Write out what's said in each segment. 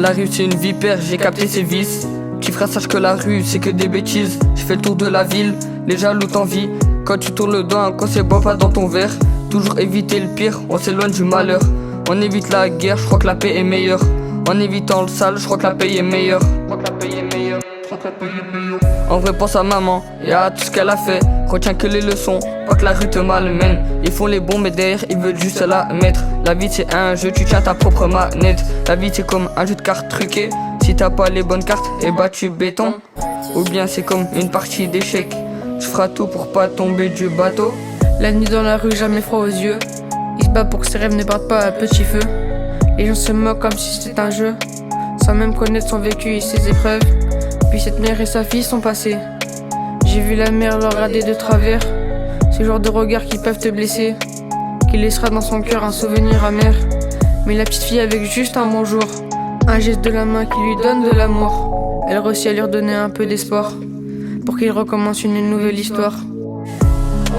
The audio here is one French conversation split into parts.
La rue c'est une vipère, j'ai capté ses vices. Petit frère sache que la rue c'est que des bêtises. Je fais le tour de la ville, les jaloux t'envient. Quand tu tournes le doigt, quand c'est bon pas dans ton verre. Toujours éviter le pire, on s'éloigne du malheur. On évite la guerre, je crois que la paix est meilleure. En évitant le sale, je crois que la paix est meilleure. En vrai pense à maman et à tout ce qu'elle a fait. Retiens que les leçons, pas que la rue te malmène. Ils font les bons mais derrière ils veulent juste la mettre. La vie c'est un jeu, tu tiens ta propre manette. La vie c'est comme un jeu de cartes truqué. Si t'as pas les bonnes cartes, et bah tu béton. Ou bien c'est comme une partie d'échecs. Je ferai tout pour pas tomber du bateau. La nuit dans la rue, jamais froid aux yeux. Il se bat pour que ses rêves ne partent pas à petit feu. Les gens se moquent comme si c'était un jeu, sans même connaître son vécu et ses épreuves. Puis cette mère et sa fille sont passées. J'ai vu la mère leur regarder de travers. Ce genre de regard qui peuvent te blesser, qui laissera dans son cœur un souvenir amer. Mais la petite fille avec juste un bonjour, un geste de la main qui lui donne de l'amour. Elle réussit à lui redonner un peu d'espoir, pour qu'il recommence une nouvelle histoire.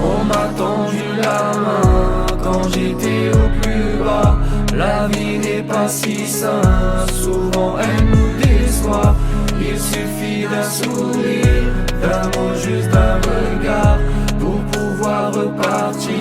On m'a tendu la main quand j'étais au plus bas. La vie n'est pas si simple, souvent elle nous déçoit. Il suffit d'un sourire, d'un mot, juste d'un regard, pour pouvoir repartir,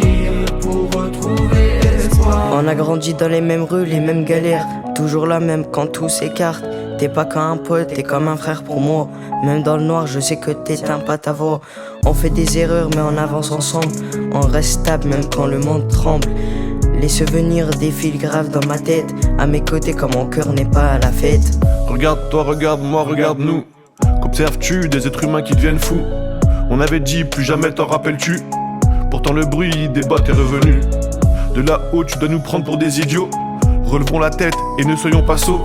pour retrouver espoir. On a grandi dans les mêmes rues, les mêmes galères, toujours la même quand tout s'écarte. T'es pas qu'un pote, t'es comme un frère pour moi. Même dans le noir, je sais que t'éteins pas ta voix. On fait des erreurs, mais on avance ensemble. On reste stable, même quand le monde tremble. Les souvenirs défilent grave dans ma tête. À mes côtés, quand mon cœur n'est pas à la fête. Regarde-toi, regarde-moi, regarde-nous. Qu'observes-tu des êtres humains qui deviennent fous? On avait dit plus jamais, t'en rappelles-tu? Pourtant le bruit des bottes est revenu. De là-haut, tu dois nous prendre pour des idiots. Relevons la tête et ne soyons pas sots.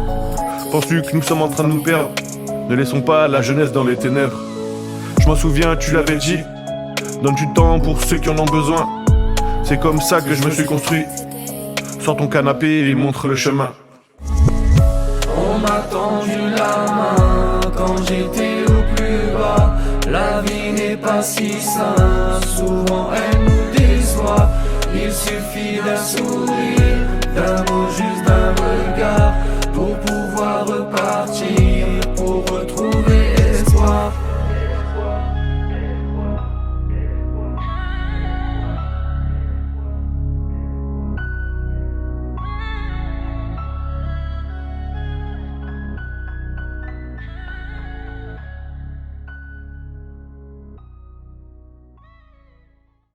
Penses-tu que nous sommes en train de nous perdre? Ne laissons pas la jeunesse dans les ténèbres. Je m'en souviens, tu l'avais dit. Donne du temps pour ceux qui en ont besoin. C'est comme ça que je me suis construit. Sors ton canapé et montre le chemin. On m'a tendu la main quand j'étais au plus bas. La vie n'est pas si simple, souvent elle nous déçoit. Il suffit d'un sourire, d'un mot, juste d'un regard, pour pouvoir repartir, pour retrouver